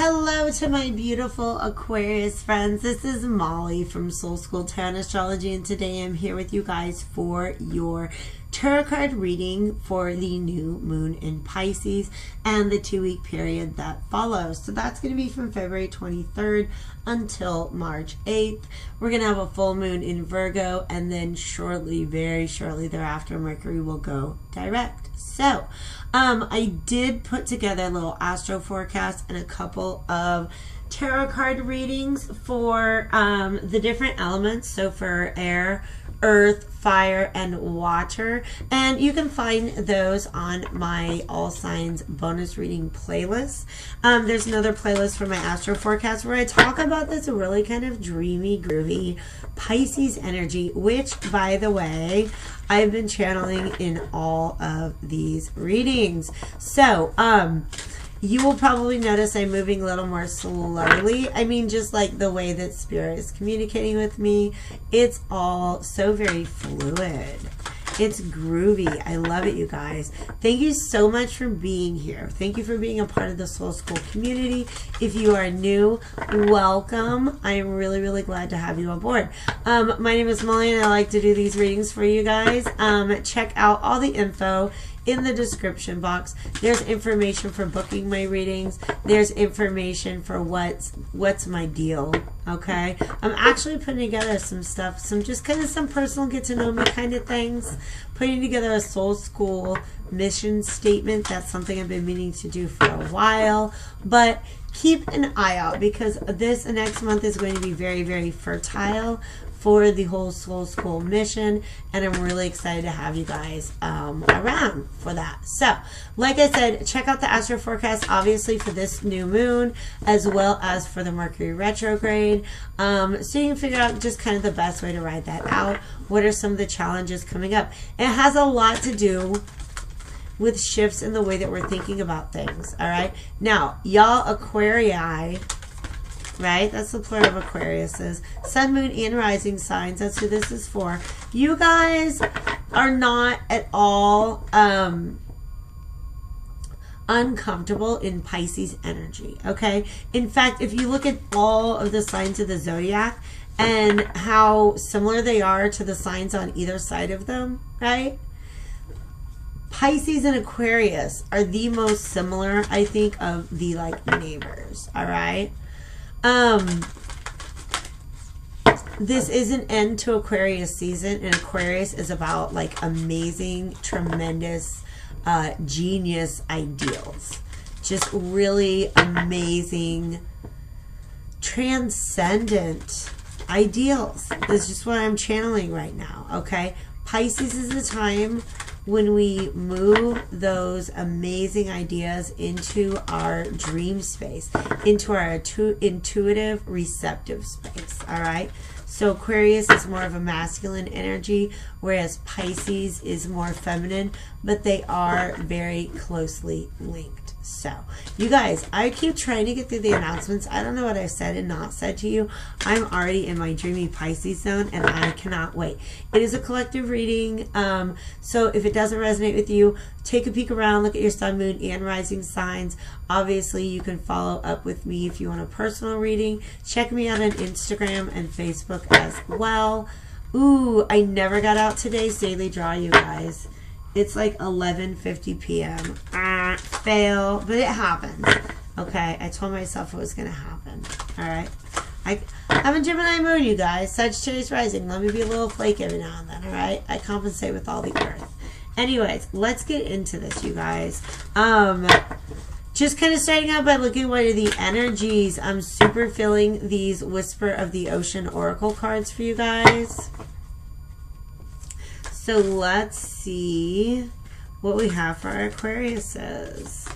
Hello to my beautiful Aquarius friends. This is Molly from Soul School Tarot and Astrology, and today I'm here with you guys for your tarot card reading for the new moon in Pisces and the 2-week period that follows. So that's going to be from February 23rd until March 8th. We're going to have a full moon in Virgo, and then shortly, very shortly thereafter, Mercury will go direct. So I did put together a little astro forecast and a couple of tarot card readings for the different elements. So for air, earth, fire, and water. And you can find those on my All Signs bonus reading playlist. There's another playlist for my astro forecast where I talk about this really kind of dreamy, groovy Pisces energy, which, by the way, I've been channeling in all of these readings. So, you will probably notice I'm moving a little more slowly. I mean, just like the way that Spirit is communicating with me. It's all so very fluid. It's groovy. I love it, you guys. Thank you so much for being here. Thank you for being a part of the Soul School community. If you are new, welcome. I am really, really glad to have you on board. My name is Molly, and I like to do these readings for you guys. Check out all the info in the description box. There's information for booking my readings. There's information for what's my deal. Okay, I'm actually putting together some stuff, some personal get to know me kind of things. Putting together a Soul School mission statement. That's something I've been meaning to do for a while, but keep an eye out because this next month is going to be very, very fertile for the whole Soul School mission, and I'm really excited to have you guys around for that. So, like I said, check out the astro forecast, obviously, for this new moon, as well as for the Mercury retrograde, so you can figure out just kind of the best way to ride that out. What are some of the challenges coming up? It has a lot to do with shifts in the way that we're thinking about things, all right? Now, y'all Aquarii, right? That's the plural of Aquariuses. Sun, moon, and rising signs. That's who this is for. You guys are not at all uncomfortable in Pisces energy, okay? In fact, if you look at all of the signs of the zodiac and how similar they are to the signs on either side of them, right? Pisces and Aquarius are the most similar, I think, of the neighbors, all right? This is an end to Aquarius season, and Aquarius is about amazing, tremendous, genius ideals. Just really amazing, transcendent ideals. This is just what I'm channeling right now, okay? Pisces is the time when we move those amazing ideas into our dream space, into our intuitive, receptive space, all right? So Aquarius is more of a masculine energy, whereas Pisces is more feminine, but they are very closely linked. So, you guys, I keep trying to get through the announcements. I don't know what I've said and not said to you. I'm already in my dreamy Pisces zone, and I cannot wait. It is a collective reading, so if it doesn't resonate with you, take a peek around, look at your sun, moon, and rising signs. Obviously, you can follow up with me if you want a personal reading. Check me out on Instagram and Facebook as well. Ooh, I never got out today's daily draw, you guys. It's like 11:50 p.m. Fail, but it happens. Okay, I told myself it was going to happen. All right. I'm a Gemini moon, you guys. Sagittarius rising. Let me be a little flake every now and then, all right? I compensate with all the earth. Anyways, let's get into this, you guys. Just kind of starting out by looking what are the energies. I'm super feeling these Whisper of the Ocean Oracle cards for you guys. So let's see what we have for our Aquariuses.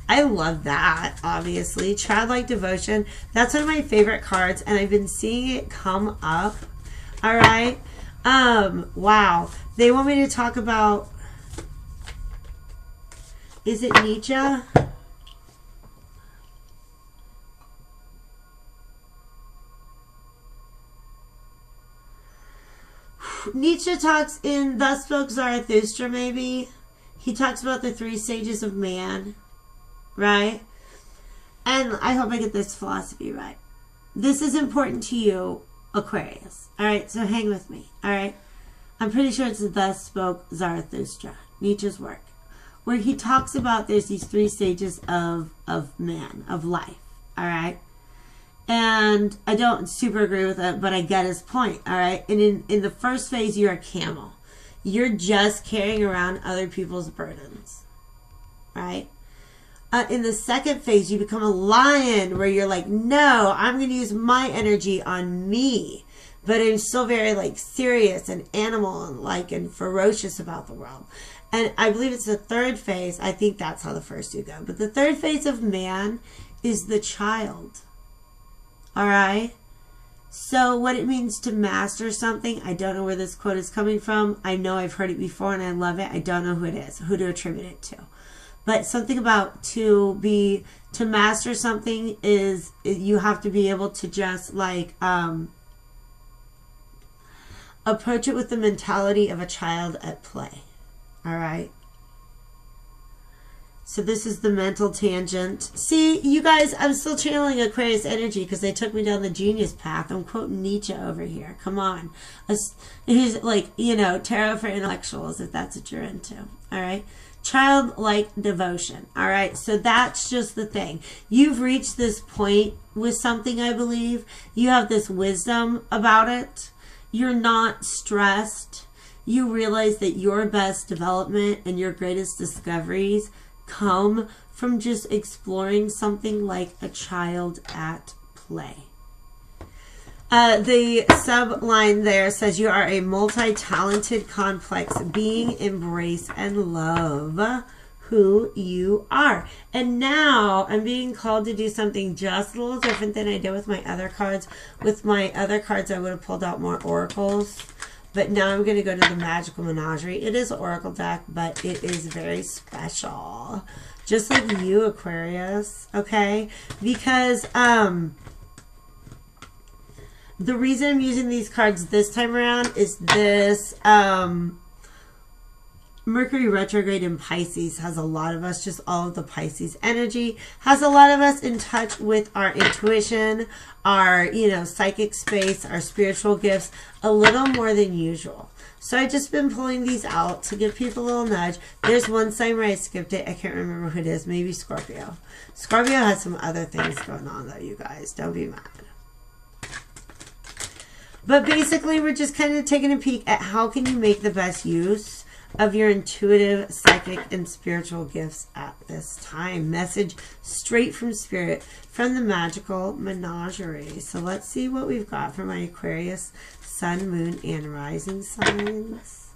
I love that, obviously. Childlike devotion. That's one of my favorite cards, and I've been seeing it come up. All right. Wow. They want me to talk about, is it Nietzsche? Nietzsche talks in Thus Spoke Zarathustra, maybe. He talks about the 3 stages of man. right? And I hope I get this philosophy right. This is important to you, Aquarius. All right, so hang with me. All right, I'm pretty sure it's Thus Spoke Zarathustra, Nietzsche's work, where he talks about there's these 3 stages of man, of life. All right, and I don't super agree with it, but I get his point. All right, and in the first phase, you're a camel. You're just carrying around other people's burdens, right? In the second phase, you become a lion, where you're like, no, I'm going to use my energy on me. But I'm still very like serious and animal and like and ferocious about the world. And I believe it's the third phase. I think that's how the first 2 go. But the third phase of man is the child. All right? So what it means to master something, I don't know where this quote is coming from. I know I've heard it before and I love it. I don't know who it is, who to attribute it to. But something about to master something is you have to be able to just like approach it with the mentality of a child at play. All right. So this is the mental tangent. See, you guys, I'm still channeling Aquarius energy because they took me down the genius path. I'm quoting Nietzsche over here. Come on. He's like, you know, tarot for intellectuals, if that's what you're into. All right. Childlike devotion. All right. So that's just the thing. You've reached this point with something, I believe. You have this wisdom about it. You're not stressed. You realize that your best development and your greatest discoveries come from just exploring something like a child at play. The subline there says you are a multi-talented, complex being. Embrace and love who you are. And now I'm being called to do something just a little different than I did with my other cards. With my other cards, I would have pulled out more oracles. But now I'm going to go to the Magical Menagerie. It is an oracle deck, but it is very special. Just like you, Aquarius. Okay? Because the reason I'm using these cards this time around is this Mercury retrograde in Pisces has a lot of us, just all of the Pisces energy, has a lot of us in touch with our intuition, our, you know, psychic space, our spiritual gifts, a little more than usual. So I've just been pulling these out to give people a little nudge. There's one sign where I skipped it. I can't remember who it is. Maybe Scorpio. Scorpio has some other things going on, though, you guys. Don't be mad. But basically, we're just kind of taking a peek at how can you make the best use of your intuitive, psychic, and spiritual gifts at this time. Message straight from Spirit from the Magical Menagerie. So let's see what we've got for my Aquarius, Sun, Moon, and Rising signs.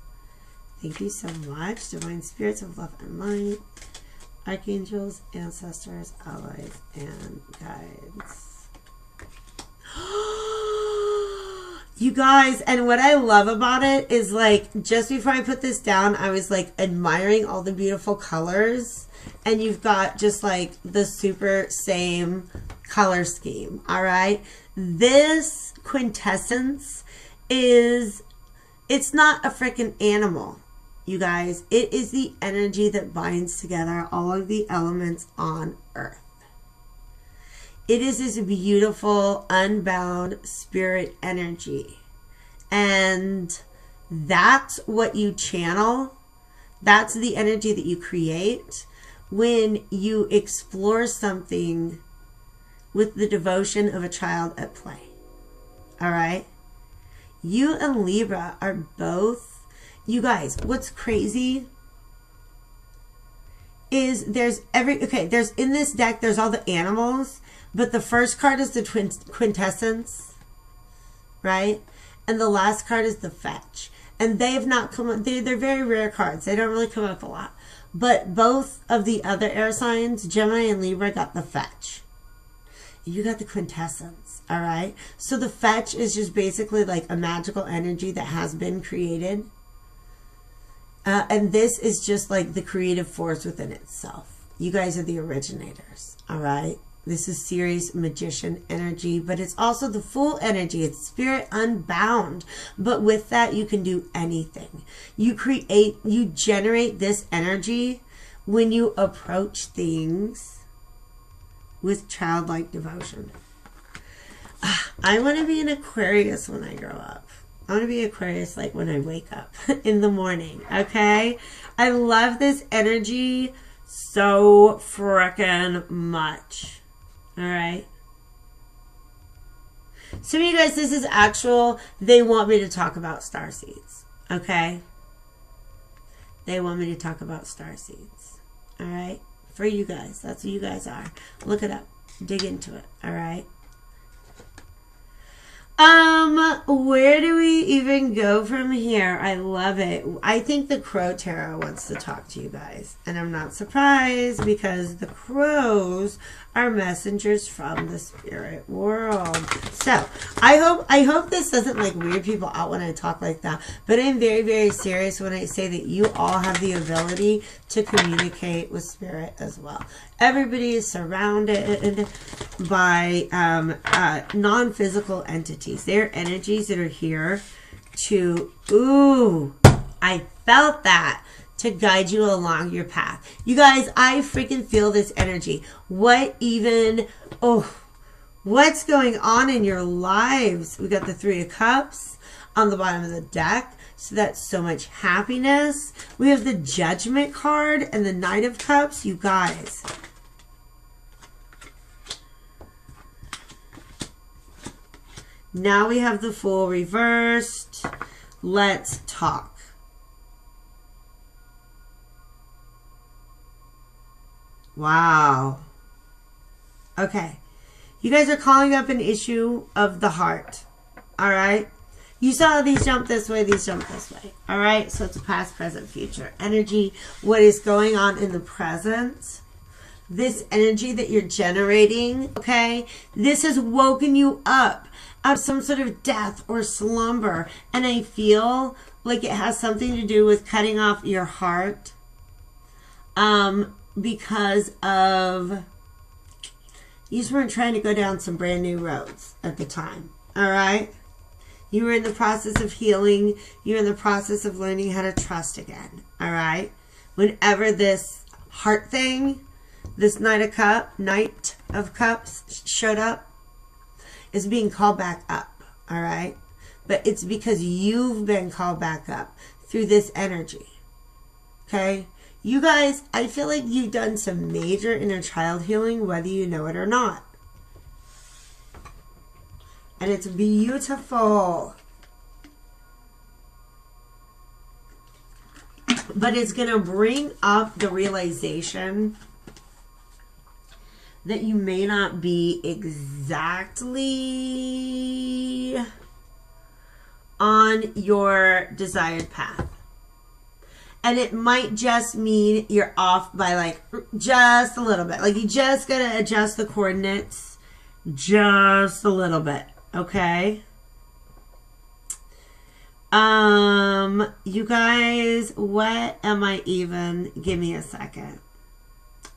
Thank you so much. Divine Spirits of Love and Light, Archangels, Ancestors, Allies, and Guides. You guys, and what I love about it is, like, just before I put this down, I was like admiring all the beautiful colors, and you've got just like the super same color scheme. All right, this quintessence is, it's not a freaking animal, you guys. It is the energy that binds together all of the elements on Earth. It is this beautiful, unbound spirit energy. And that's what you channel. That's the energy that you create when you explore something with the devotion of a child at play. All right? You and Libra are both, you guys, what's crazy is there's in this deck, there's all the animals. But the first card is the quintessence, right? And the last card is the fetch. And they have not come up, they're very rare cards. They don't really come up a lot. But both of the other air signs, Gemini and Libra, got the fetch. You got the quintessence, all right? So the fetch is just basically like a magical energy that has been created. And this is just like the creative force within itself. You guys are the originators, all right? This is serious magician energy, but it's also the Fool energy. It's spirit unbound. But with that, you can do anything. You generate this energy when you approach things with childlike devotion. I want to be an Aquarius when I grow up. I want to be Aquarius like when I wake up in the morning, okay? I love this energy so frickin' much, all right? Some of you guys, this is actual, they want me to talk about starseeds, okay? They want me to talk about starseeds, all right? For you guys, that's what you guys are. Look it up, dig into it, all right? Where do we even go from here? I love it. I think the Crow Tarot wants to talk to you guys. And I'm not surprised because the crows are messengers from the spirit world. So I hope this doesn't like weird people out when I talk like that. But I'm very, very serious when I say that you all have the ability to communicate with spirit as well. Everybody is surrounded by non-physical entities. They're energies that are here to, ooh, I felt that, to guide you along your path. You guys, I freaking feel this energy. What even, what's going on in your lives? We got the Three of Cups on the bottom of the deck. So that's so much happiness. We have the Judgment card and the Knight of Cups. You guys, now we have the Fool reversed. Let's talk. Wow. Okay. You guys are calling up an issue of the heart. All right. You saw these jump this way, these jump this way. All right. So it's a past, present, future energy. What is going on in the present? This energy that you're generating. Okay. This has woken you up out of some sort of death or slumber. And I feel like it has something to do with cutting off your heart. Because of, you just weren't trying to go down some brand new roads at the time. All right. You were in the process of healing. You're in the process of learning how to trust again. All right. Whenever this heart thing, this Knight of Cups showed up, is being called back up. All right. But it's because you've been called back up through this energy. Okay. You guys, I feel like you've done some major inner child healing, whether you know it or not. And it's beautiful. But it's going to bring up the realization that you may not be exactly on your desired path. And it might just mean you're off by like just a little bit. Like you just got to adjust the coordinates just a little bit. Okay. You guys, what am I even? Give me a second.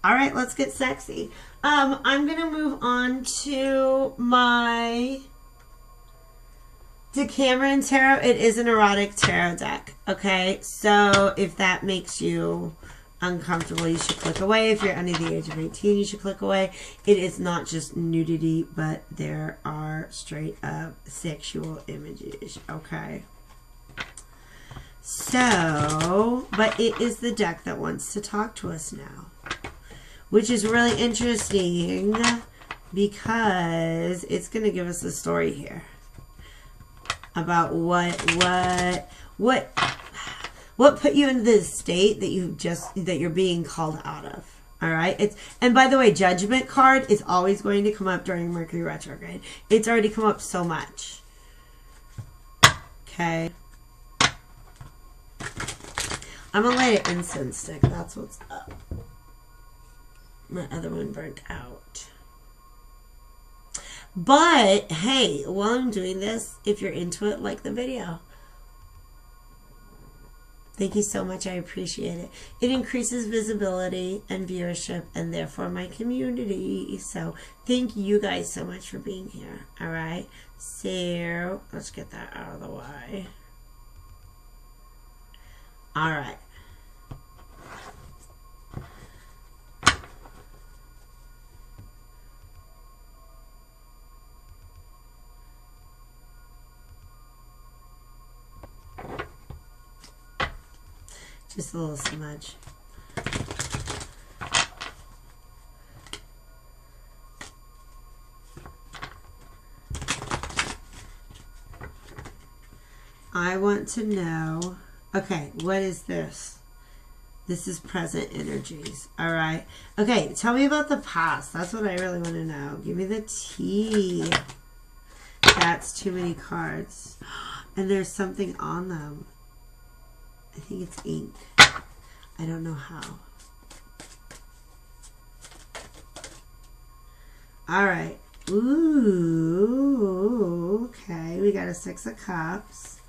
All right, let's get sexy. I'm going to move on to my Decameron Tarot. It is an erotic tarot deck. Okay, so if that makes you uncomfortable, you should click away. If you're under the age of 18, you should click away. It is not just nudity, but there are straight up sexual images. Okay. So, but it is the deck that wants to talk to us now, which is really interesting because it's going to give us a story here about what put you into this state that you're being called out of. All right. And by the way, Judgment card is always going to come up during Mercury retrograde. It's already come up so much. Okay. I'm gonna light an incense stick. That's what's up. My other one burnt out. But hey, while I'm doing this, if you're into it, like the video. Thank you so much. I appreciate it. It increases visibility and viewership and therefore my community. So thank you guys so much for being here. All right. So let's get that out of the way. All right. Just a little smudge. I want to know, okay, what is this? This is present energies. All right. Okay, tell me about the past. That's what I really want to know. Give me the tea. That's too many cards. And there's something on them. I think it's ink. I don't know how. All right. Ooh, okay. We got a 6 of Cups.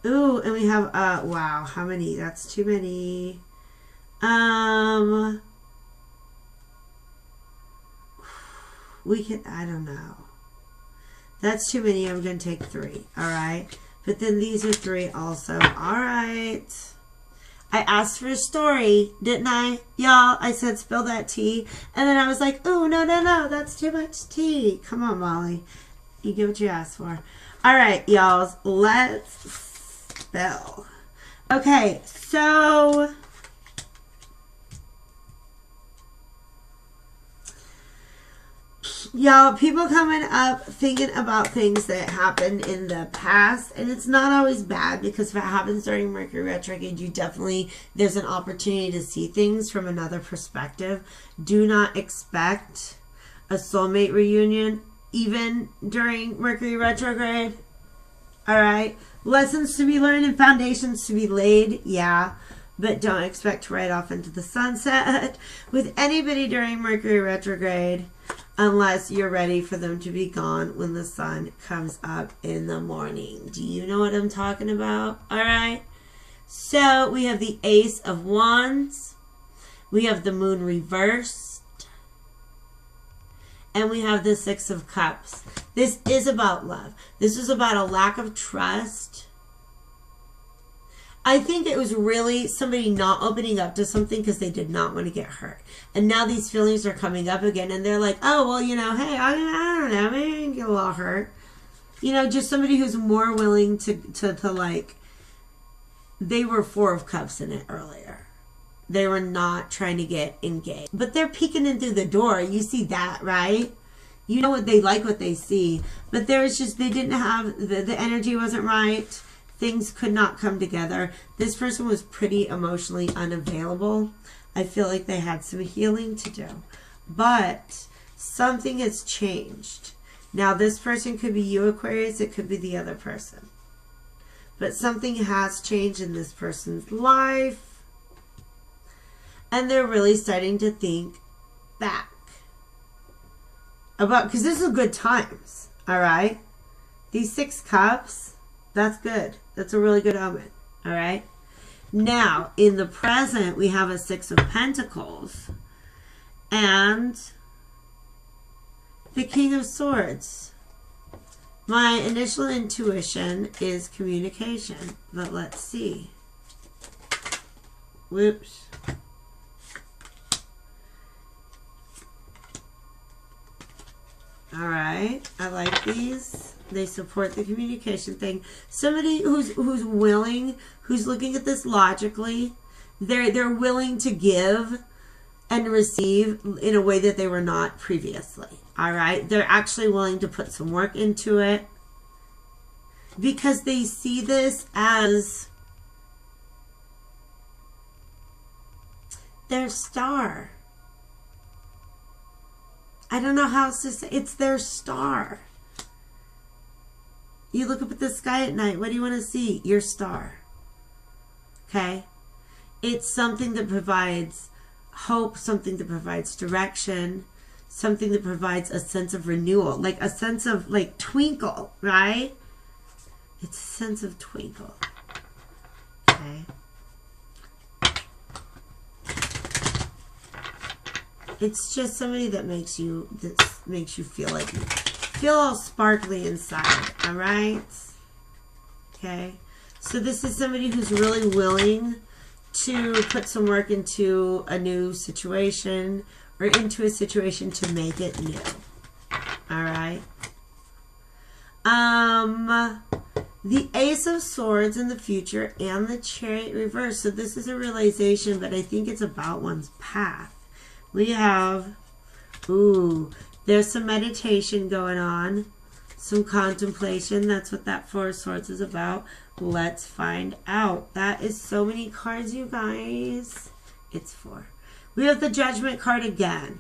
Ooh, and we have, wow, how many? That's too many. We can, I don't know. That's too many. I'm going to take 3. All right. But then these are 3 also. All right. I asked for a story, didn't I? Y'all, I said spill that tea. And then I was like, ooh, no, no, no. That's too much tea. Come on, Molly. You get what you asked for. All right, y'all. Let's spill. Okay, so y'all, people coming up thinking about things that happened in the past, and it's not always bad, because if it happens during Mercury retrograde, there's an opportunity to see things from another perspective. Do not expect a soulmate reunion even during Mercury retrograde. All right, lessons to be learned and foundations to be laid, yeah, but don't expect to ride off into the sunset with anybody during Mercury retrograde, unless you're ready for them to be gone when the sun comes up in the morning. Do you know what I'm talking about? All right. So we have the Ace of Wands. We have the Moon reversed. And we have the 6 of Cups. This is about love. This is about a lack of trust. I think it was really somebody not opening up to something because they did not want to get hurt. And now these feelings are coming up again, and they're like, oh, well, you know, hey, I don't know, maybe I can get a little hurt. You know, just somebody who's more willing to like, they were 4 of Cups in it earlier. They were not trying to get engaged. But they're peeking in through the door. You see that, right? You know what they like, what they see. But there was just, they didn't have, the energy wasn't right. Things could not come together. This person was pretty emotionally unavailable. I feel like they had some healing to do. But something has changed. Now, this person could be you, Aquarius. It could be the other person. But something has changed in this person's life. And they're really starting to think back about, because this is good times, all right? These 6 Cups, that's good. That's a really good omen, all right? Now, in the present, we have a 6 of Pentacles and the King of Swords. My initial intuition is communication, but let's see. Whoops. All right, I like these. They support the communication thing. Somebody who's willing, who's looking at this logically, they're willing to give and receive in a way that they were not previously. All right, they're actually willing to put some work into it because they see this as their star. I don't know how else to say. It's their star. You look up at the sky at night. What do you want to see? Your star. Okay? It's something that provides hope, something that provides direction, something that provides a sense of renewal, like a sense of like twinkle, right? It's a sense of twinkle. Okay? It's just somebody that makes you feel all sparkly inside, all right? Okay? So this is somebody who's really willing to put some work into a new situation or into a situation to make it new. All right? the Ace of Swords in the future, and the Chariot reverse. So this is a realization, but I think it's about one's path. We have, ooh, there's some meditation going on, some contemplation. That's what that Four of Swords is about. Let's find out. That is so many cards, you guys. It's 4. We have the Judgment card again.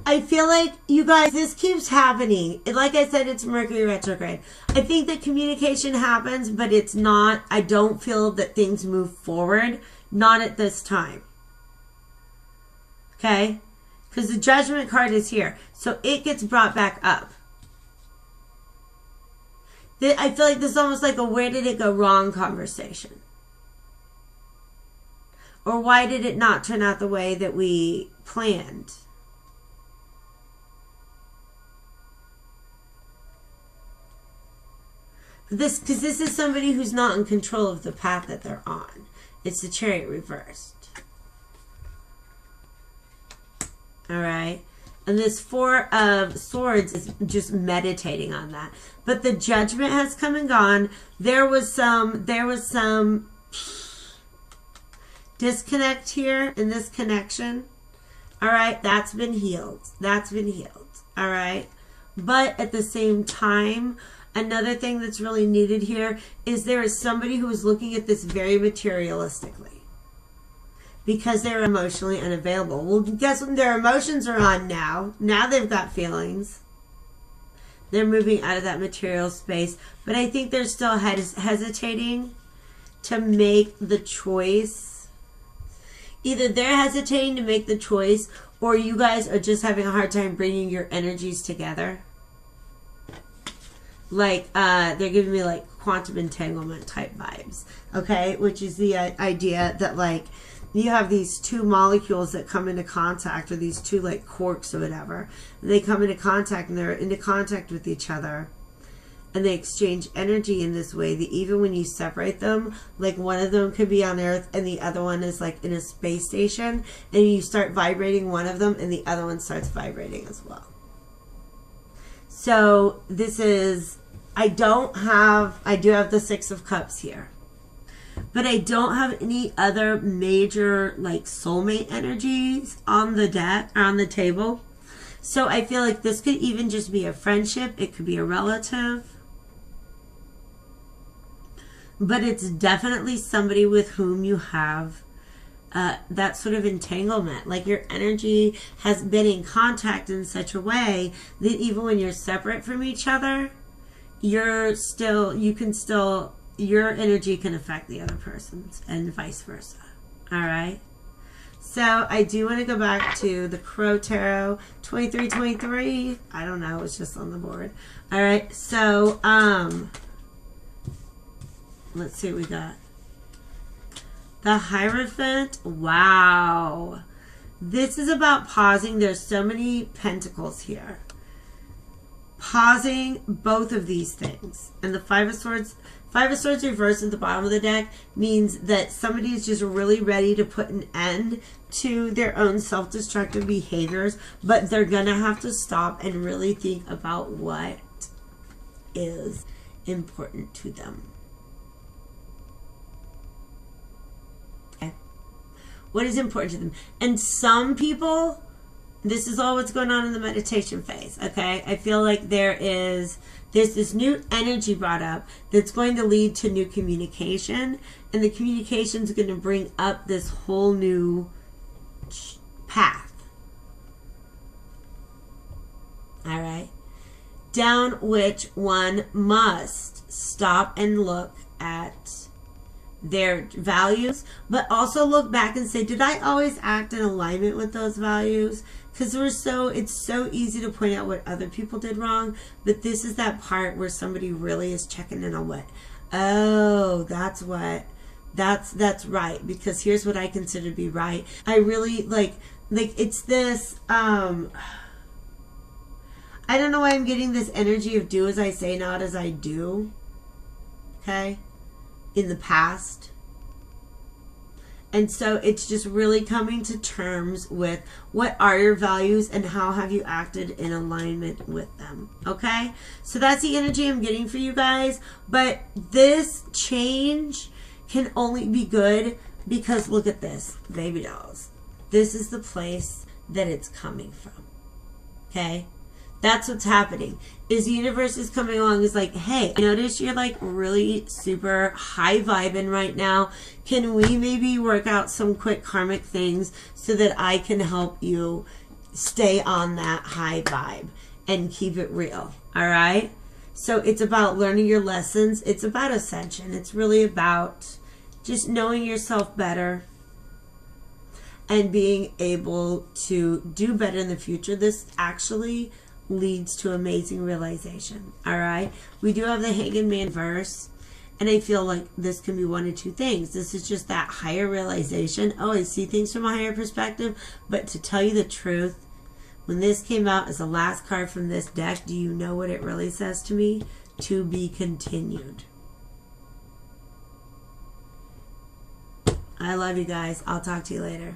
I feel like, you guys, this keeps happening. Like I said, it's Mercury retrograde. I think that communication happens, but it's not, I don't feel that things move forward. Not at this time. Okay? Because the Judgment card is here. So it gets brought back up. I feel like this is almost like a where did it go wrong conversation. Or why did it not turn out the way that we planned? Because this is somebody who's not in control of the path that they're on. It's the Chariot reversed. Alright? And this Four of Swords is just meditating on that. But the Judgment has come and gone. There was some disconnect here in this connection. Alright? That's been healed. That's been healed. Alright? But at the same time, another thing that's really needed here is there is somebody who is looking at this very materialistically because they're emotionally unavailable. Well, guess what? Their emotions are on now. Now they've got feelings. They're moving out of that material space. But I think they're still hesitating to make the choice. Either they're hesitating to make the choice, or you guys are just having a hard time bringing your energies together. Like, they're giving me like quantum entanglement type vibes, okay? Which is the idea that like you have these two molecules that come into contact, or these two like quarks or whatever. They come into contact and they're into contact with each other. And they exchange energy in this way that even when you separate them, like one of them could be on Earth and the other one is like in a space station. And you start vibrating one of them and the other one starts vibrating as well. So this is... I do have the Six of Cups here. But I don't have any other major like soulmate energies on the deck or on the table. So I feel like this could even just be a friendship. It could be a relative. But it's definitely somebody with whom you have that sort of entanglement. Like your energy has been in contact in such a way that even when you're separate from each other, your energy can affect the other person's and vice versa. All right. So I do want to go back to the Crow Tarot 2323. I don't know. It's just on the board. All right. So, let's see what we got. The Hierophant. Wow. This is about pausing. There's so many pentacles here. Pausing both of these things. And the Five of Swords reversed at the bottom of the deck means that somebody is just really ready to put an end to their own self-destructive behaviors, but they're going to have to stop and really think about what is important to them. Okay? What is important to them? And some people... This is all what's going on in the meditation phase, okay? I feel like there's this new energy brought up that's going to lead to new communication, and the communication is going to bring up this whole new path. All right? Down which one must stop and look at their values, but also look back and say, did I always act in alignment with those values? Because it's so easy to point out what other people did wrong, but this is that part where somebody really is checking in on what, oh, that's right, because here's what I consider to be right. I really like it's this, I don't know why I'm getting this energy of do as I say, not as I do, okay, in the past. And so it's just really coming to terms with what are your values and how have you acted in alignment with them. Okay? So that's the energy I'm getting for you guys. But this change can only be good because look at this, baby dolls. This is the place that it's coming from. Okay? That's what's happening. Is the universe is coming along is like, hey, I notice you're like really super high vibing right now. Can we maybe work out some quick karmic things so that I can help you stay on that high vibe and keep it real? All right? So it's about learning your lessons. It's about ascension. It's really about just knowing yourself better and being able to do better in the future. This actually leads to amazing realization. All right, we do have the Hanged Man verse, and I feel like this can be one of two things. This is just that higher realization. Oh, I see things from a higher perspective. But to tell you the truth, when this came out as the last card from this deck, do you know what it really says to me? To be continued. I love you guys. I'll talk to you later.